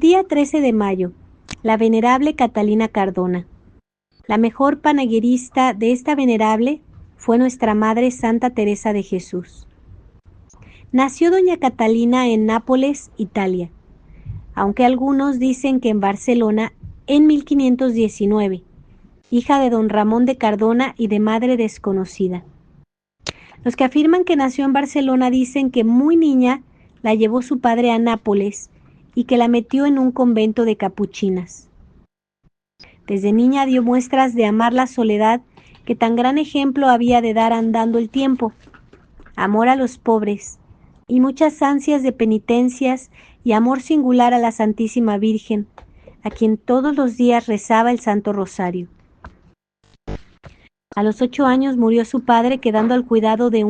Día 13 de mayo. La venerable Catalina Cardona. La mejor panegirista de esta venerable fue nuestra Madre Santa Teresa de Jesús. Nació doña Catalina en Nápoles, Italia, aunque algunos dicen que en Barcelona en 1519, hija de don Ramón de Cardona y de madre desconocida. Los que afirman que nació en Barcelona dicen que muy niña la llevó su padre a Nápoles y que la metió en un convento de capuchinas. Desde niña dio muestras de amar la soledad que tan gran ejemplo había de dar andando el tiempo, amor a los pobres y muchas ansias de penitencias y amor singular a la Santísima Virgen, a quien todos los días rezaba el Santo Rosario. A los 8 años murió su padre, quedando al cuidado de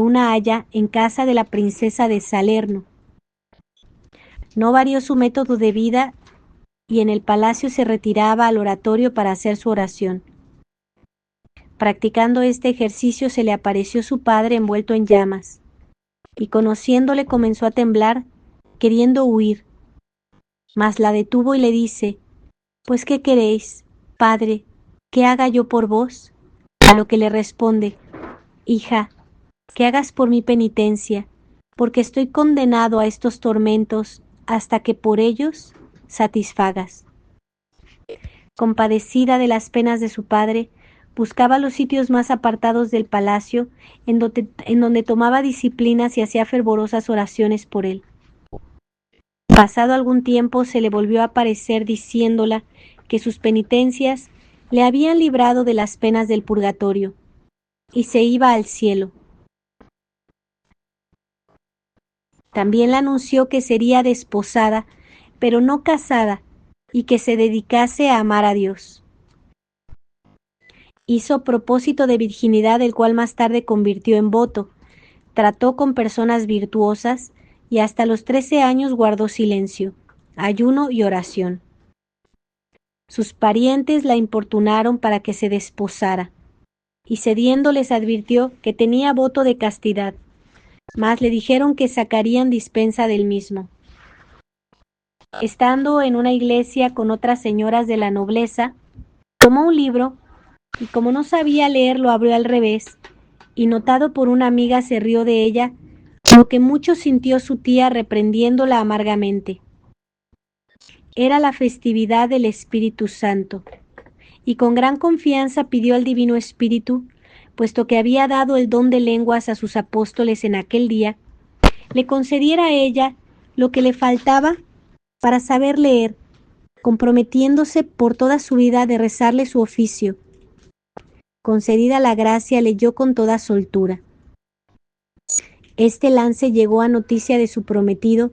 una aya en casa de la princesa de Salerno. No varió su método de vida y en el palacio se retiraba al oratorio para hacer su oración. Practicando este ejercicio se le apareció su padre envuelto en llamas, y conociéndole comenzó a temblar, queriendo huir. Mas la detuvo y le dice: «Pues, ¿qué queréis, padre, que haga yo por vos?». A lo que le responde: «Hija, que hagas por mí penitencia, porque estoy condenado a estos tormentos hasta que por ellos satisfagas». Compadecida de las penas de su padre, buscaba los sitios más apartados del palacio, en donde tomaba disciplinas y hacía fervorosas oraciones por él. Pasado algún tiempo se le volvió a aparecer diciéndola que sus penitencias le habían librado de las penas del purgatorio, y se iba al cielo. También le anunció que sería desposada, pero no casada, y que se dedicase a amar a Dios. Hizo propósito de virginidad, el cual más tarde convirtió en voto. Trató con personas virtuosas y hasta los 13 años guardó silencio, ayuno y oración. Sus parientes la importunaron para que se desposara, y cediendo les advirtió que tenía voto de castidad, mas le dijeron que sacarían dispensa del mismo. Estando en una iglesia con otras señoras de la nobleza, tomó un libro y como no sabía leer lo abrió al revés, y notado por una amiga se rió de ella, lo que mucho sintió su tía reprendiéndola amargamente. Era la festividad del Espíritu Santo, y con gran confianza pidió al Divino Espíritu, puesto que había dado el don de lenguas a sus apóstoles en aquel día, le concediera a ella lo que le faltaba para saber leer, comprometiéndose por toda su vida de rezarle su oficio. Concedida la gracia, leyó con toda soltura. Este lance llegó a noticia de su prometido,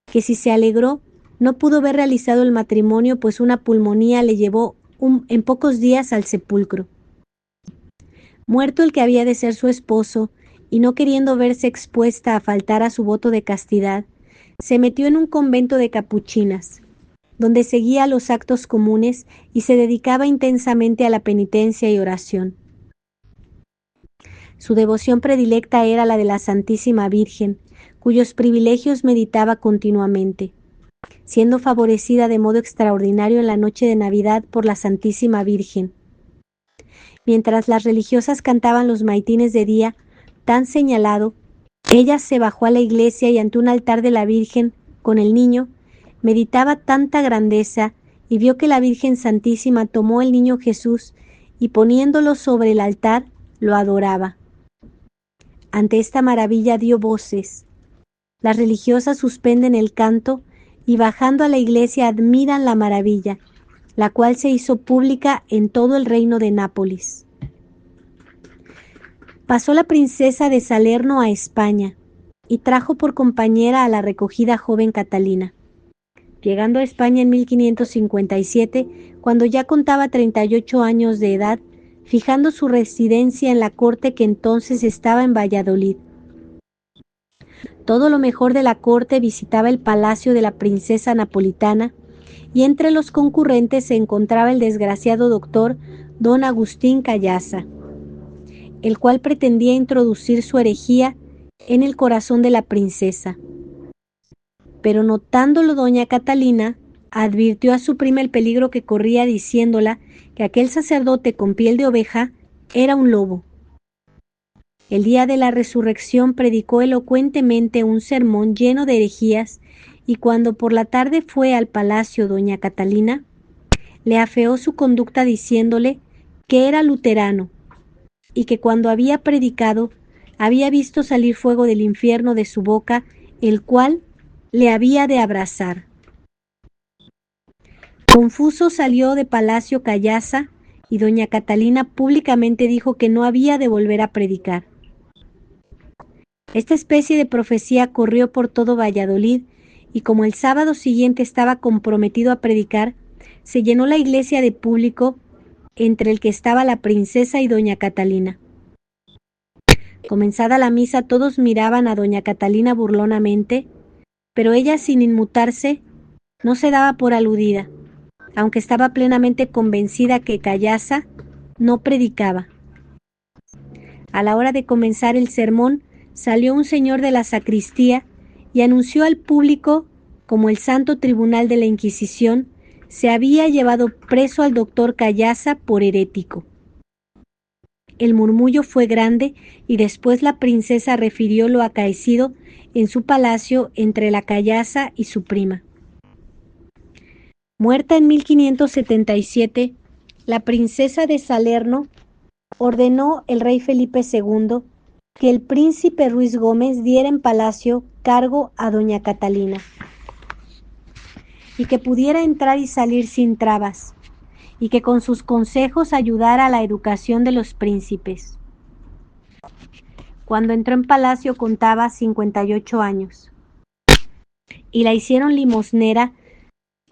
que si se alegró, no pudo ver realizado el matrimonio, pues una pulmonía le llevó en pocos días al sepulcro. Muerto el que había de ser su esposo, y no queriendo verse expuesta a faltar a su voto de castidad, se metió en un convento de capuchinas, donde seguía los actos comunes y se dedicaba intensamente a la penitencia y oración. Su devoción predilecta era la de la Santísima Virgen, cuyos privilegios meditaba continuamente, siendo favorecida de modo extraordinario en la noche de Navidad por la Santísima Virgen. Mientras las religiosas cantaban los maitines de día tan señalado, ella se bajó a la iglesia y ante un altar de la Virgen, con el niño, meditaba tanta grandeza y vio que la Virgen Santísima tomó el niño Jesús y poniéndolo sobre el altar, lo adoraba. Ante esta maravilla dio voces. Las religiosas suspenden el canto y bajando a la iglesia admiran la maravilla, la cual se hizo pública en todo el reino de Nápoles. Pasó la princesa de Salerno a España y trajo por compañera a la recogida joven Catalina. Llegando a España en 1557, cuando ya contaba 38 años de edad, fijando su residencia en la corte que entonces estaba en Valladolid. Todo lo mejor de la corte visitaba el palacio de la princesa napolitana, y entre los concurrentes se encontraba el desgraciado doctor don Agustín Callaza, el cual pretendía introducir su herejía en el corazón de la princesa. Pero notándolo doña Catalina, advirtió a su prima el peligro que corría, diciéndola que aquel sacerdote con piel de oveja era un lobo. El día de la resurrección predicó elocuentemente un sermón lleno de herejías, y cuando por la tarde fue al palacio doña Catalina, le afeó su conducta diciéndole que era luterano y que cuando había predicado había visto salir fuego del infierno de su boca, el cual le había de abrasar. Confuso salió de palacio Callasa y doña Catalina públicamente dijo que no había de volver a predicar. Esta especie de profecía corrió por todo Valladolid, y como el sábado siguiente estaba comprometido a predicar, se llenó la iglesia de público, entre el que estaba la princesa y doña Catalina. Comenzada la misa, todos miraban a doña Catalina burlonamente, pero ella, sin inmutarse, no se daba por aludida, aunque estaba plenamente convencida que Callasa no predicaba. A la hora de comenzar el sermón, salió un señor de la sacristía y anunció al público como el Santo Tribunal de la Inquisición se había llevado preso al doctor Callasa por herético. El murmullo fue grande y después la princesa refirió lo acaecido en su palacio entre la Callasa y su prima. Muerta en 1577, la princesa de Salerno ordenó el rey Felipe II que el príncipe Ruiz Gómez diera en palacio cargo a doña Catalina y que pudiera entrar y salir sin trabas, y que con sus consejos ayudara a la educación de los príncipes. Cuando entró en palacio contaba 58 años y la hicieron limosnera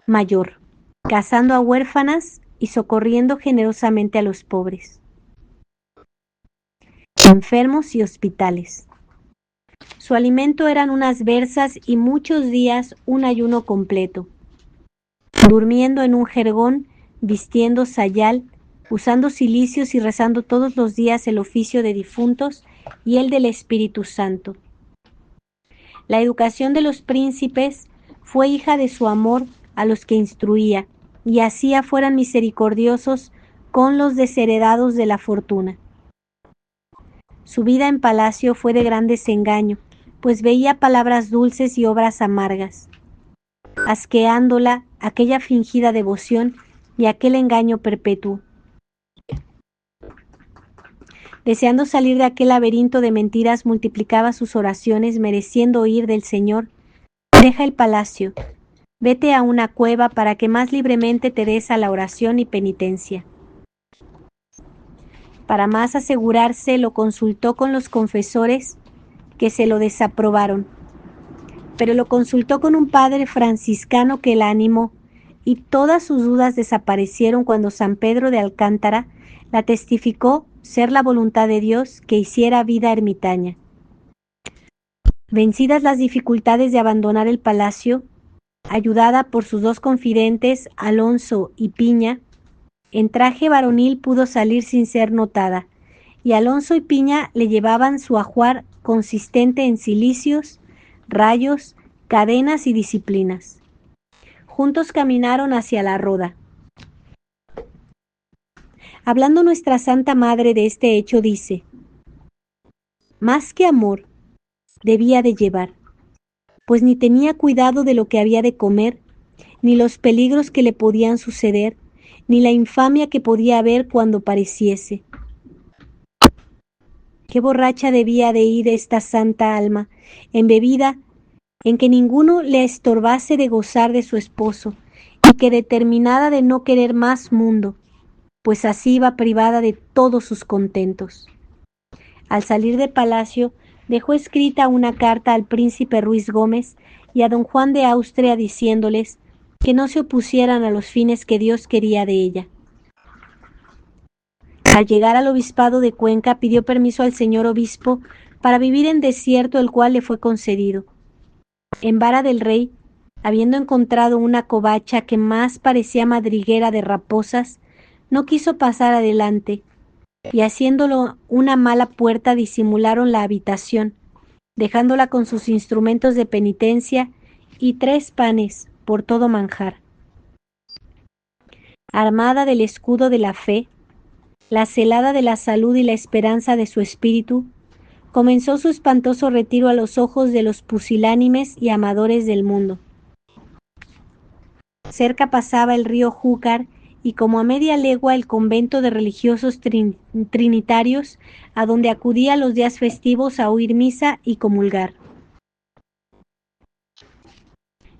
mayor, casando a huérfanas y socorriendo generosamente a los pobres, enfermos y hospitales. Su alimento eran unas versas y muchos días un ayuno completo, durmiendo en un jergón, vistiendo sayal, usando cilicios y rezando todos los días el oficio de difuntos y el del Espíritu Santo. La educación de los príncipes fue hija de su amor a los que instruía, y hacía fueran misericordiosos con los desheredados de la fortuna. Su vida en palacio fue de gran desengaño, pues veía palabras dulces y obras amargas, asqueándola aquella fingida devoción y aquel engaño perpetuo. Deseando salir de aquel laberinto de mentiras, multiplicaba sus oraciones, mereciendo oír del Señor: deja el palacio, vete a una cueva para que más libremente te des a la oración y penitencia. Para más asegurarse, lo consultó con los confesores, que se lo desaprobaron, pero lo consultó con un padre franciscano que la animó, y todas sus dudas desaparecieron cuando San Pedro de Alcántara la testificó ser la voluntad de Dios que hiciera vida ermitaña. Vencidas las dificultades de abandonar el palacio, ayudada por sus dos confidentes, Alonso y Piña, en traje varonil pudo salir sin ser notada, y Alonso y Piña le llevaban su ajuar consistente en cilicios, rayos, cadenas y disciplinas. Juntos caminaron hacia la Roda. Hablando nuestra Santa Madre de este hecho, dice: más que amor debía de llevar, pues ni tenía cuidado de lo que había de comer, ni los peligros que le podían suceder, ni la infamia que podía haber cuando pareciese. Qué borracha debía de ir esta santa alma, embebida en que ninguno le estorbase de gozar de su esposo, y que determinada de no querer más mundo, pues así iba privada de todos sus contentos. Al salir de palacio, dejó escrita una carta al príncipe Ruiz Gómez y a don Juan de Austria, diciéndoles que no se opusieran a los fines que Dios quería de ella. Al llegar al obispado de Cuenca, pidió permiso al señor obispo para vivir en desierto, el cual le fue concedido. En vara del rey, habiendo encontrado una covacha que más parecía madriguera de raposas, no quiso pasar adelante, y haciéndolo una mala puerta disimularon la habitación, dejándola con sus instrumentos de penitencia y 3 panes por todo manjar. Armada del escudo de la fe, la celada de la salud y la esperanza de su espíritu, comenzó su espantoso retiro a los ojos de los pusilánimes y amadores del mundo. Cerca pasaba el río Júcar y como a media legua el convento de religiosos trinitarios, a donde acudía los días festivos a oír misa y comulgar.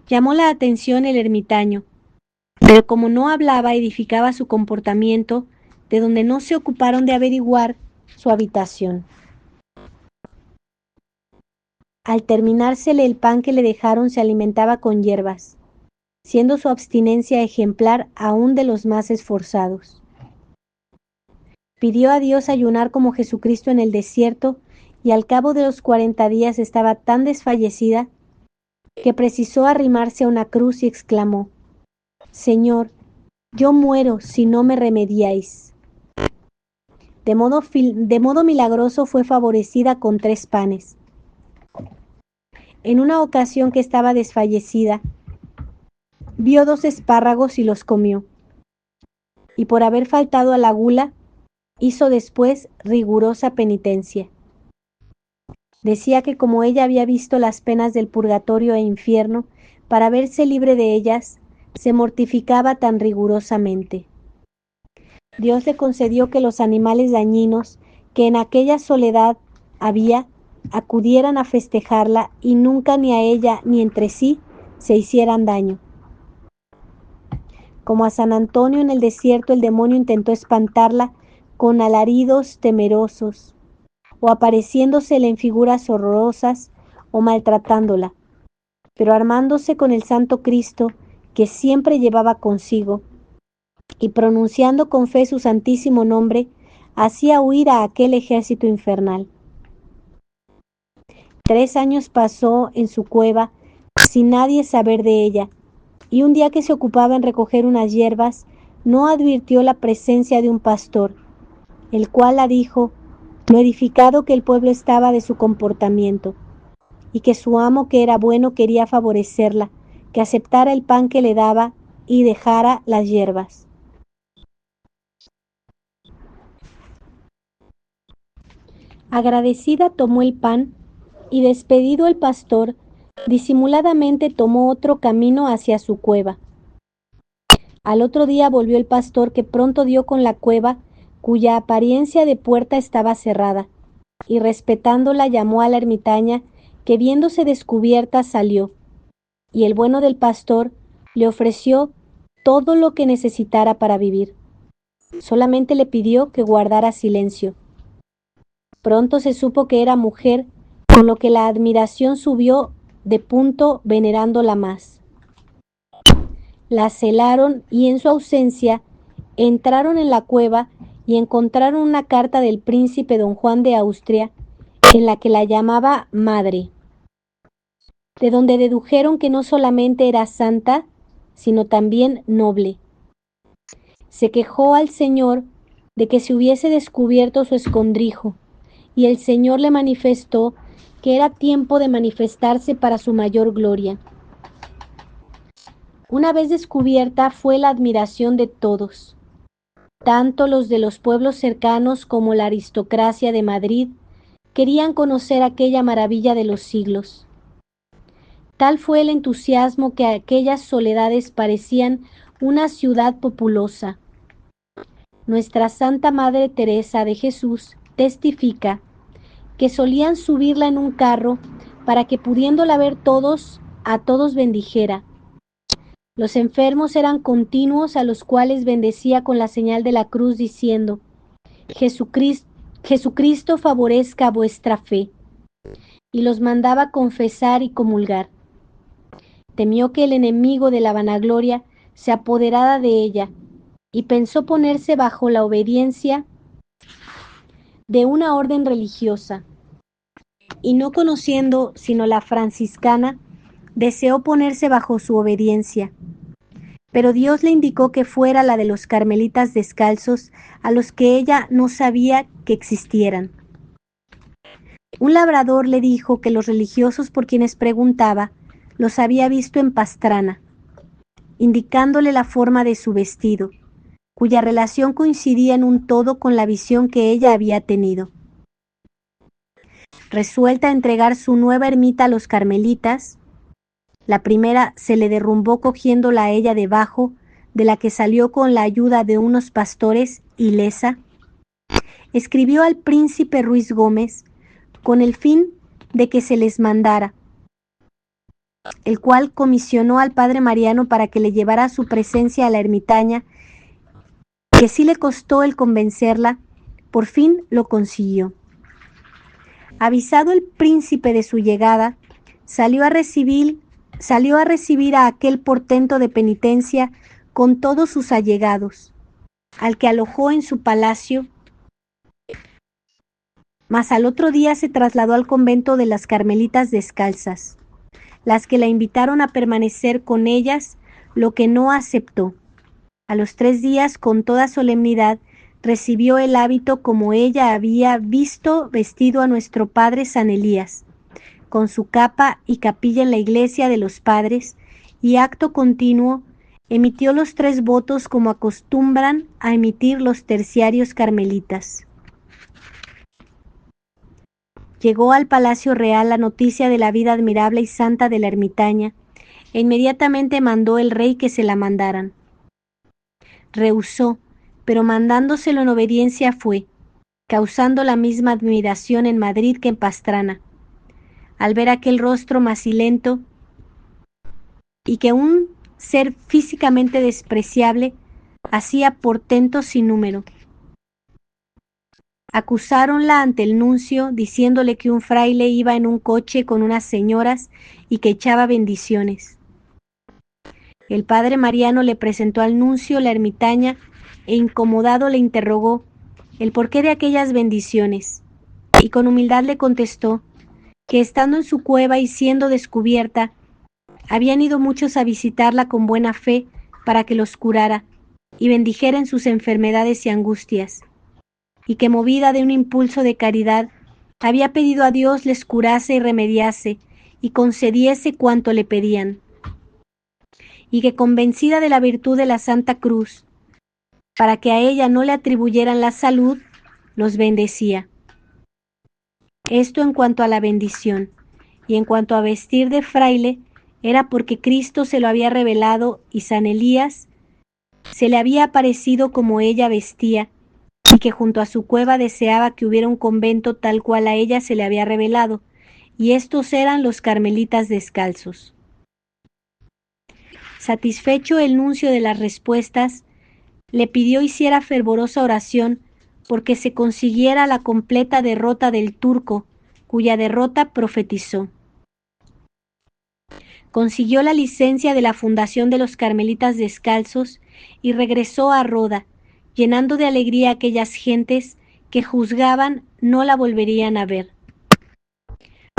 Llamó la atención el ermitaño, pero como no hablaba, edificaba su comportamiento, de donde no se ocuparon de averiguar su habitación. Al terminársele el pan que le dejaron, se alimentaba con hierbas, siendo su abstinencia ejemplar aún de los más esforzados. Pidió a Dios ayunar como Jesucristo en el desierto, y al cabo de los 40 días estaba tan desfallecida que precisó arrimarse a una cruz y exclamó: Señor, yo muero si no me remediáis. De modo milagroso fue favorecida con 3 panes. En una ocasión que estaba desfallecida, vio 2 espárragos y los comió. Y por haber faltado a la gula, hizo después rigurosa penitencia. Decía que como ella había visto las penas del purgatorio e infierno, para verse libre de ellas, se mortificaba tan rigurosamente. Dios le concedió que los animales dañinos que en aquella soledad había, acudieran a festejarla y nunca ni a ella ni entre sí se hicieran daño. Como a San Antonio en el desierto, el demonio intentó espantarla con alaridos temerosos, o apareciéndosele en figuras horrorosas, o maltratándola, pero armándose con el Santo Cristo, que siempre llevaba consigo, y pronunciando con fe su santísimo nombre, hacía huir a aquel ejército infernal. 3 años pasó en su cueva, sin nadie saber de ella, y un día que se ocupaba en recoger unas hierbas, no advirtió la presencia de un pastor, el cual la dijo lo edificado que el pueblo estaba de su comportamiento, y que su amo, que era bueno, quería favorecerla, que aceptara el pan que le daba y dejara las hierbas. Agradecida tomó el pan, y despedido el pastor, disimuladamente tomó otro camino hacia su cueva. Al otro día volvió el pastor, que pronto dio con la cueva, cuya apariencia de puerta estaba cerrada, y respetándola llamó a la ermitaña, que viéndose descubierta salió, y el bueno del pastor le ofreció todo lo que necesitara para vivir. Solamente le pidió que guardara silencio. Pronto se supo que era mujer, con lo que la admiración subió de punto, venerándola más. La celaron y en su ausencia entraron en la cueva y encontraron una carta del príncipe don Juan de Austria, en la que la llamaba madre, de donde dedujeron que no solamente era santa, sino también noble. Se quejó al Señor de que se hubiese descubierto su escondrijo, y el Señor le manifestó que era tiempo de manifestarse para su mayor gloria. Una vez descubierta, fue la admiración de todos, tanto los de los pueblos cercanos como la aristocracia de Madrid querían conocer aquella maravilla de los siglos. Tal fue el entusiasmo que aquellas soledades parecían una ciudad populosa. Nuestra Santa Madre Teresa de Jesús testifica que solían subirla en un carro para que, pudiéndola ver todos, a todos bendijera. Los enfermos eran continuos, a los cuales bendecía con la señal de la cruz, diciendo: Jesucristo favorezca vuestra fe, y los mandaba confesar y comulgar. Temió que el enemigo de la vanagloria se apoderara de ella, y pensó ponerse bajo la obediencia de una orden religiosa, y no conociendo sino la franciscana, deseó ponerse bajo su obediencia. Pero Dios le indicó que fuera la de los carmelitas descalzos, a los que ella no sabía que existieran. Un labrador le dijo que los religiosos por quienes preguntaba los había visto en Pastrana, indicándole la forma de su vestido, cuya relación coincidía en un todo con la visión que ella había tenido. Resuelta a entregar su nueva ermita a los carmelitas, la primera se le derrumbó cogiéndola a ella debajo, de la que salió con la ayuda de unos pastores ilesa. Escribió al príncipe Ruiz Gómez con el fin de que se les mandara, el cual comisionó al padre Mariano para que le llevara a su presencia a la ermitaña, que sí le costó el convencerla, por fin lo consiguió. Avisado el príncipe de su llegada, salió a recibir a aquel portento de penitencia con todos sus allegados, al que alojó en su palacio, mas al otro día se trasladó al convento de las Carmelitas Descalzas, las que la invitaron a permanecer con ellas, lo que no aceptó. A los 3 días, con toda solemnidad, recibió el hábito como ella había visto vestido a nuestro padre San Elías, con su capa y capilla en la iglesia de los padres, y acto continuo emitió los 3 votos como acostumbran a emitir los terciarios carmelitas. Llegó al Palacio Real la noticia de la vida admirable y santa de la ermitaña, e inmediatamente mandó el rey que se la mandaran. Rehusó, pero mandándoselo en obediencia fue, causando la misma admiración en Madrid que en Pastrana, al ver aquel rostro macilento y que un ser físicamente despreciable hacía portentos sin número. Acusáronla ante el nuncio, diciéndole que un fraile iba en un coche con unas señoras y que echaba bendiciones. El padre Mariano le presentó al nuncio la ermitaña e incomodado le interrogó el porqué de aquellas bendiciones, y con humildad le contestó que estando en su cueva y siendo descubierta, habían ido muchos a visitarla con buena fe para que los curara y bendijera en sus enfermedades y angustias, y que movida de un impulso de caridad, había pedido a Dios les curase y remediase y concediese cuanto le pedían, y que convencida de la virtud de la Santa Cruz, para que a ella no le atribuyeran la salud, los bendecía. Esto en cuanto a la bendición, y en cuanto a vestir de fraile, era porque Cristo se lo había revelado y San Elías se le había aparecido como ella vestía, y que junto a su cueva deseaba que hubiera un convento tal cual a ella se le había revelado, y estos eran los carmelitas descalzos. Satisfecho el nuncio de las respuestas, le pidió hiciera fervorosa oración porque se consiguiera la completa derrota del turco, cuya derrota profetizó. Consiguió la licencia de la fundación de los Carmelitas Descalzos y regresó a Roda, llenando de alegría a aquellas gentes que juzgaban no la volverían a ver.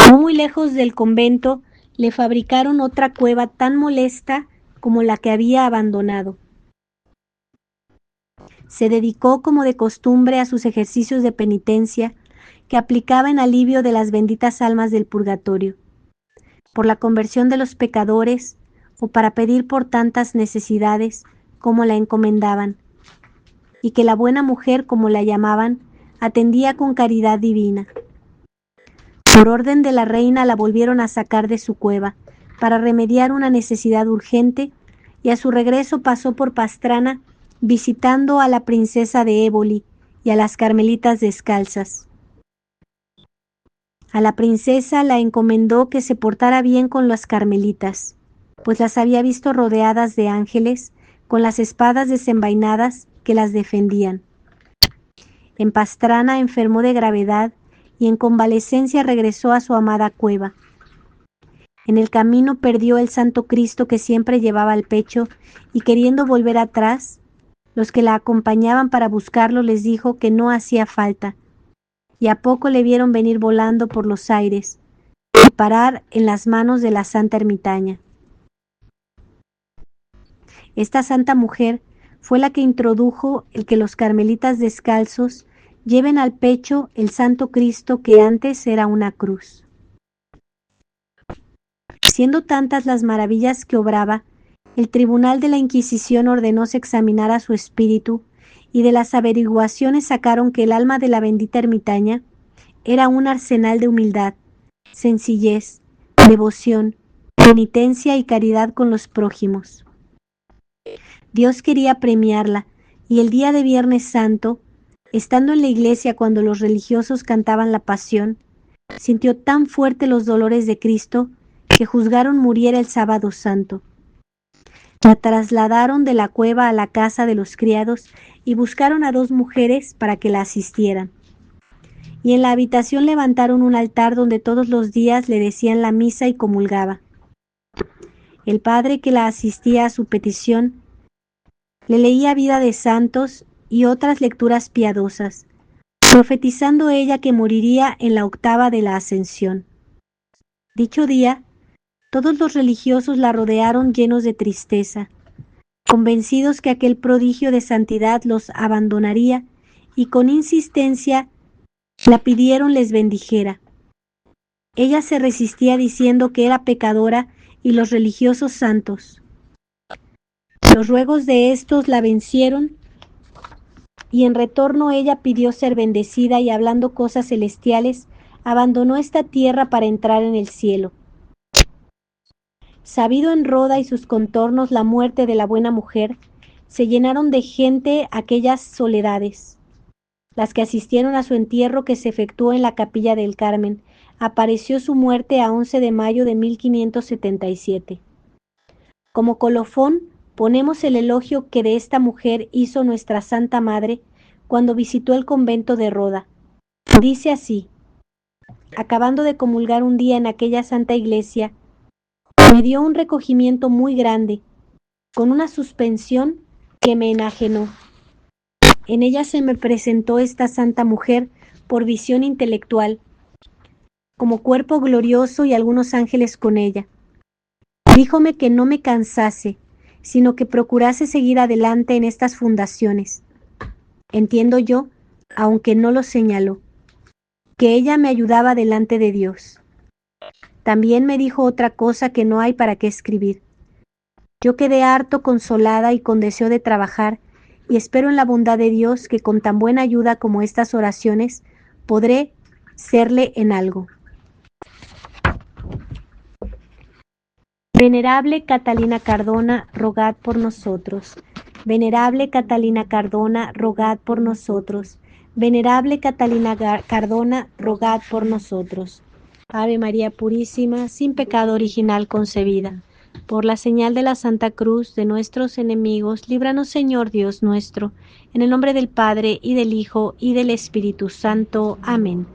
No muy lejos del convento le fabricaron otra cueva tan molesta como la que había abandonado. Se dedicó como de costumbre a sus ejercicios de penitencia que aplicaba en alivio de las benditas almas del purgatorio, por la conversión de los pecadores o para pedir por tantas necesidades como la encomendaban, y que la buena mujer, como la llamaban, atendía con caridad divina. Por orden de la reina la volvieron a sacar de su cueva para remediar una necesidad urgente, y a su regreso pasó por Pastrana visitando a la princesa de Éboli y a las Carmelitas Descalzas. A la princesa la encomendó que se portara bien con las carmelitas, pues las había visto rodeadas de ángeles con las espadas desenvainadas que las defendían. En Pastrana enfermó de gravedad y en convalecencia regresó a su amada cueva. En el camino perdió el Santo Cristo que siempre llevaba al pecho, y queriendo volver atrás, los que la acompañaban para buscarlo les dijo que no hacía falta, y a poco le vieron venir volando por los aires y parar en las manos de la santa ermitaña. Esta santa mujer fue la que introdujo el que los carmelitas descalzos lleven al pecho el Santo Cristo que antes era una cruz. Siendo tantas las maravillas que obraba, el tribunal de la Inquisición ordenó se examinara su espíritu y de las averiguaciones sacaron que el alma de la bendita ermitaña era un arsenal de humildad, sencillez, devoción, penitencia y caridad con los prójimos. Dios quería premiarla, y el día de Viernes Santo, estando en la iglesia cuando los religiosos cantaban la Pasión, sintió tan fuerte los dolores de Cristo que juzgaron muriera el Sábado Santo. La trasladaron de la cueva a la casa de los criados y buscaron a 2 mujeres para que la asistieran. Y en la habitación levantaron un altar donde todos los días le decían la misa y comulgaba. El padre que la asistía a su petición le leía vida de santos y otras lecturas piadosas, profetizando ella que moriría en la octava de la Ascensión. Dicho día, todos los religiosos la rodearon llenos de tristeza, convencidos que aquel prodigio de santidad los abandonaría, y con insistencia la pidieron les bendijera. Ella se resistía diciendo que era pecadora y los religiosos santos. Los ruegos de estos la vencieron y en retorno ella pidió ser bendecida y hablando cosas celestiales, abandonó esta tierra para entrar en el cielo. Sabido en Roda y sus contornos la muerte de la buena mujer, se llenaron de gente aquellas soledades. Las que asistieron a su entierro que se efectuó en la capilla del Carmen, apareció su muerte a 11 de mayo de 1577. Como colofón, ponemos el elogio que de esta mujer hizo nuestra Santa Madre cuando visitó el convento de Roda. Dice así: acabando de comulgar un día en aquella santa iglesia, me dio un recogimiento muy grande, con una suspensión que me enajenó. En ella se me presentó esta santa mujer por visión intelectual, como cuerpo glorioso y algunos ángeles con ella. Díjome que no me cansase, sino que procurase seguir adelante en estas fundaciones. Entiendo yo, aunque no lo señaló, que ella me ayudaba delante de Dios. También me dijo otra cosa que no hay para qué escribir. Yo quedé harto consolada y con deseo de trabajar, y espero en la bondad de Dios que con tan buena ayuda como estas oraciones podré serle en algo. Venerable Catalina Cardona, rogad por nosotros. Venerable Catalina Cardona, rogad por nosotros. Venerable Catalina Cardona, rogad por nosotros. Ave María Purísima, sin pecado original concebida. Por la señal de la Santa Cruz de nuestros enemigos, líbranos Señor Dios nuestro, en el nombre del Padre, y del Hijo, y del Espíritu Santo. Amén.